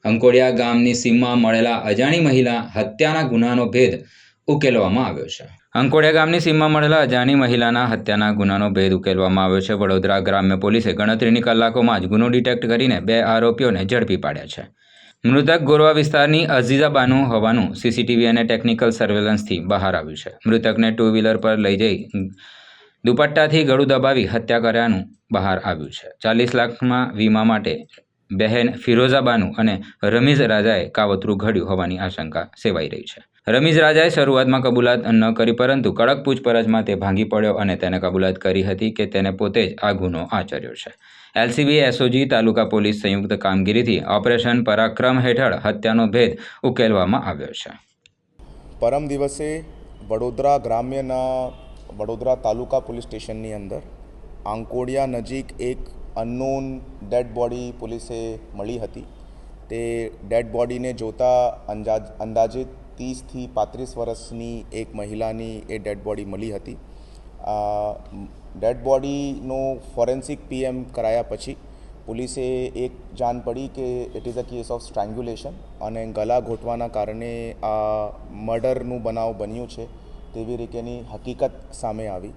અંકોડિયા ગામની સીમમાં મળેલા અજાણી મહિલા હત્યાના ગુનાનો ભેદ ઉકેલવામાં આવ્યો છે. અંકોડિયા ગામની સીમમાં મળેલા અજાણી મહિલાના હત્યાના ગુનાનો ભેદ ઉકેલવામાં આવ્યો છે. વડોદરા ગ્રામ્ય પોલીસે ગણતરીની કલાકોમાં જ ગુનો ડિટેક્ટ કરીને 2 આરોપીઓને ઝડપી પાડ્યા છે. મૃતક ગોરવા વિસ્તારની અઝીઝા બાનુ હોવાનું સીસીટીવી અને ટેકનિકલ સર્વેલન્સથી બહાર આવ્યું છે. મૃતકને 2 વ્હીલર પર લઈ જઈ દુપટ્ટાથી ગળું દબાવી હત્યા કર્યાનું બહાર આવ્યું છે. 40 લાખમાં વીમા માટે બહેન ફિરોઝા બાનુ અને રમીઝ રાજાએ કાવતરું ઘડ્યું હોવાની આશંકા સેવાઈ રહી છે. રમીઝ રાજાએ શરૂઆતમાં કબૂલાત ન કરી, પરંતુ કડક પૂછપરછમાં તે ભાંગી પડ્યો અને તેને કબૂલાત કરી હતી કે તેને પોતે જ આ ગુનો આચર્યો છે. એલસીબી એસઓજી તાલુકા પોલીસ સંયુક્ત કામગીરીથી ઓપરેશન પરાક્રમ હેઠળ હત્યાનો ભેદ ઉકેલવામાં આવ્યો છે. પરમ દિવસે વડોદરા ગ્રામ્યના વડોદરા તાલુકા પોલીસ સ્ટેશનની અંદર આંકોડિયા નજીક એક અનનોન ડેડ બોડી પોલીસે મળી હતી. તે ડેડ બોડીને જોતા અંદાજિત 30થી 35 વર્ષની એક મહિલાની એ ડેડ બોડી મળી હતી. ડેડ બોડીનો ફોરેન્સિક પીએમ કરાયા પછી પોલીસે એક જાણ પડી કે it is a case of strangulation અને ગળા ઘોંટવાના કારણે આ મર્ડરનું બનાવ બન્યું છે તેવી રીતેની હકીકત સામે આવી.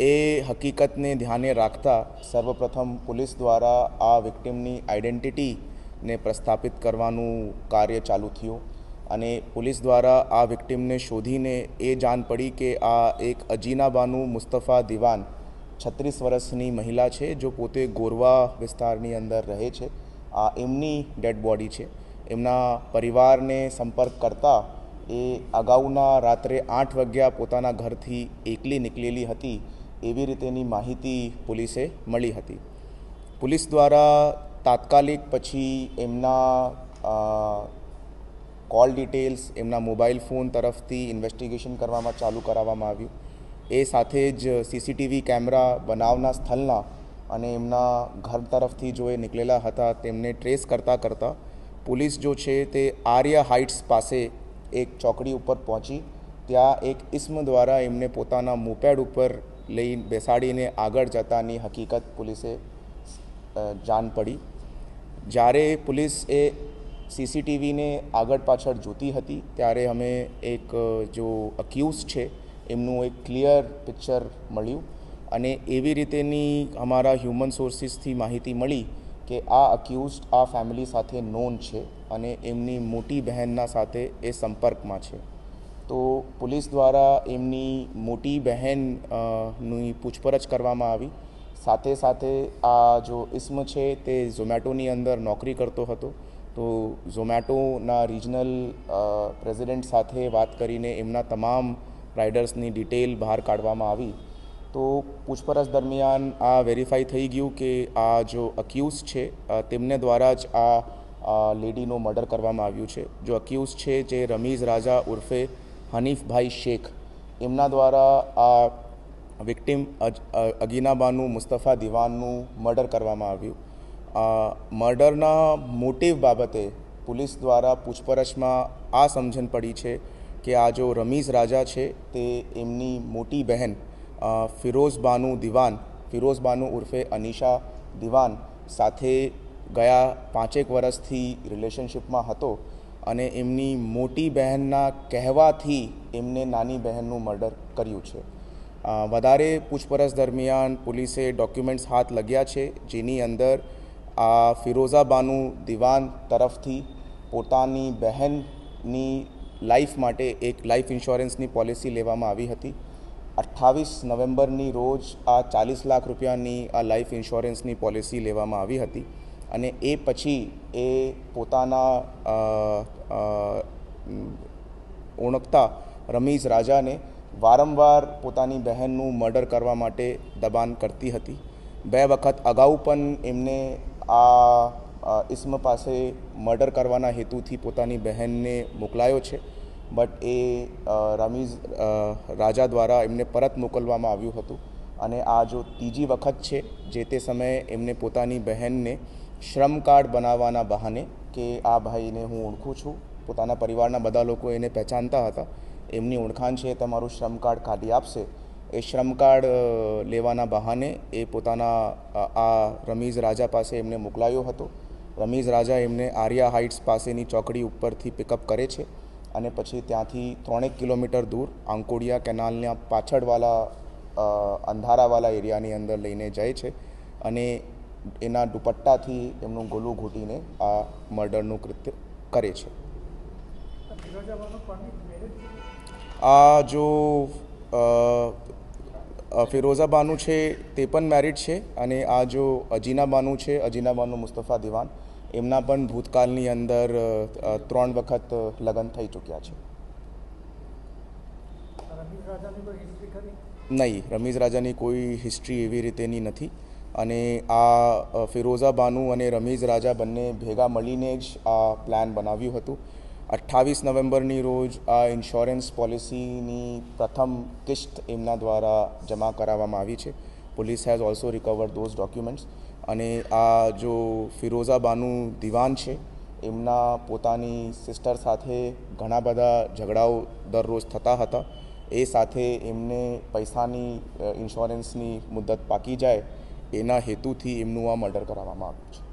એ હકીકતને ધ્યાને રાખતા સર્વપ્રથમ પોલીસ દ્વારા આ વિક્ટિમની આઈડેન્ટિટીને પ્રસ્થાપિત કરવાનું કાર્ય ચાલુ થયું અને પોલીસ દ્વારા આ વિક્ટિમને શોધીને એ જાણ પડી કે આ એક અજીના બાનુ મુસ્તફા દિવાન 36 વર્ષની મહિલા છે, જો પોતે ગોરવા વિસ્તારની અંદર રહે છે. આ એમની ડેડ બોડી છે. એમના પરિવારને સંપર્ક કરતા એ અગાઉના રાત્રે 8 વાગ્યા પોતાના ઘરથી એકલી નીકળેલી હતી એવી રીતેની માહિતી પોલીસે મળી હતી. પોલીસ દ્વારા તાત્કાલિક પછી એમના કોલ ડિટેલ્સ, એમના મોબાઈલ ફોન તરફથી ઇન્વેસ્ટિગેશન ચાલુ કરાવવામાં આવ્યું. એ સાથે જ સીસીટીવી કેમેરા બનાવના સ્થળના અને એમના ઘર તરફથી જો એ નીકળેલા હતા તેમને ટ્રેસ કરતાં પોલીસ જો છે તે આર્ય હાઇટ્સ પાસે એક ચોકડી ઉપર પહોંચી. ત્યાં એક ઇસ્મ દ્વારા એમને પોતાના મોપેડ ઉપર લઈ બેસાડીને આગળ જતાની હકીકત પોલીસે જાણ પડી. જ્યારે પોલીસ એ સીસીટીવીને આગળ પાછળ જોતી હતી ત્યારે અમે એક જો અક્યુઝ છે એમનું એક ક્લિયર પિક્ચર મળ્યું અને એવી રીતેની અમારા હ્યુમન સોર્સિસથી માહિતી મળી કે આ અક્યુઝડ આ ફેમિલી સાથે નોન છે અને એમની મોટી બહેનના સાથે એ સંપર્કમાં છે. તો પોલીસ દ્વારા એમની મોટી બહેનની પૂછપરછ કરવામાં આવી. સાથે આ જો ઇસ્મ છે તે ઝોમેટોની અંદર નોકરી કરતો હતો. તો ઝોમેટોના રિજનલ પ્રેસિડેન્ટ સાથે વાત કરીને એમના તમામ રાઇડર્સની ડિટેલ બહાર કાઢવામાં આવી. તો પૂછપરછ દરમિયાન આ વેરીફાઈ થઈ ગયું કે આ જો અક્યુઝ છે તેમને દ્વારા જ આ લેડીનો મર્ડર કરવામાં આવ્યું છે. જો અક્યુઝ છે જે રમીઝ રાજા ઉર્ફે હનીફભાઈ શેખ, એમના દ્વારા આ વિક્ટિમ અગીના બાનુ મુસ્તફા દિવાનનું મર્ડર કરવામાં આવ્યું. મર્ડરના મોટિવ બાબતે પોલીસ દ્વારા પૂછપરછમાં આ સમજણ પડી છે કે આ જો રમીઝ રાજા છે તે એમની મોટી બહેન ફિરોઝ બાનુ ઉર્ફે અનીશા દિવાન સાથે ગયા 5 વર્ષથી રિલેશનશિપમાં હતો અને એમની મોટી બહેનના કહેવાથી એમને નાની બહેનનું મર્ડર કર્યું છે. વધારે પૂછપરછ દરમિયાન પોલીસે ડોક્યુમેન્ટ્સ હાથ લગ્યા છે જેની અંદર આ ફિરોઝા બાનુ દિવાન તરફથી પોતાની બહેનની લાઈફ માટે એક લાઈફ ઇન્સ્યોરન્સની પોલિસી લેવામાં આવી હતી. 28 નવેમ્બરની રોજ આ 40 લાખ રૂપિયાની આ લાઈફ ઇન્સ્યોરન્સની પોલિસી લેવામાં આવી હતી અને એ પછી એ પોતાના ઓળખતા રમીઝ રાજાને વારંવાર પોતાની બહેનનું મર્ડર કરવા માટે દબાણ કરતી હતી. 2 વખત અગાઉ પણ એમને આ ઇસ્મ પાસે મર્ડર કરવાના હેતુથી પોતાની બહેનને મોકલાયો છે, બટ એ રમીઝ રાજા દ્વારા એમને પરત મોકલવામાં આવ્યું હતું અને આ જો ત્રીજી વખત છે જે તે સમયે એમને પોતાની બહેનને શ્રમ કાર્ડ બનાવવાના બહાને કે આ ભાઈને હું ઓળખું છું, પોતાના પરિવારના બધા લોકો એને પહેચાનતા હતા, એમની ઓળખાણ છે, તમારું શ્રમ કાર્ડ કાઢી આપશે, એ શ્રમ કાર્ડ લેવાના બહાને એ પોતાના આ રમીઝ રાજા પાસે એમને મોકલાયો હતો રમીઝ રાજા એમને આર્યા હાઇટ્સ પાસેની ચોકડી ઉપરથી પિકઅપ કરે છે અને પછી ત્યાંથી 3 કિલોમીટર દૂર આંકોડિયા કેનાલના પાછળવાળા અંધારાવાળા એરિયાની અંદર લઈને જાય છે અને એના દુપટ્ટાથી એમનું ગળું ઘૂંટીને આ મર્ડરનું કૃત્ય કરે છે. આ જો ફિરોઝા બાનુ છે તે પણ મેરિડ છે અને આ જો અજીના બાનુ છે, અજીના બાનુ મુસ્તફા દિવાન, એમના પણ ભૂતકાળની અંદર 3 વખત લગ્ન થઈ ચૂક્યા છે. નહીં, રમીઝ રાજાની કોઈ હિસ્ટ્રી એવી રીતેની નથી અને આ ફિરોઝા બાનુ અને રમીઝ રાજા બંને ભેગા મળીને જ આ પ્લાન બનાવ્યું હતું. 28 નવેમ્બરની રોજ આ ઇન્સ્યોરન્સ પોલિસીની પ્રથમ કિસ્ત એમના દ્વારા જમા કરાવવામાં આવી છે. Police has also recovered those documents અને આ જો ફિરોઝા બાનુ દિવાન છે એમના પોતાની સિસ્ટર સાથે ઘણા બધા ઝઘડાઓ દરરોજ થતા હતા. એ સાથે એમને પૈસાની ઇન્સ્યોરન્સની મુદત પાકી જાય એના હેતુથી એમનું આ મર્ડર કરાવવામાં આવ્યું છે.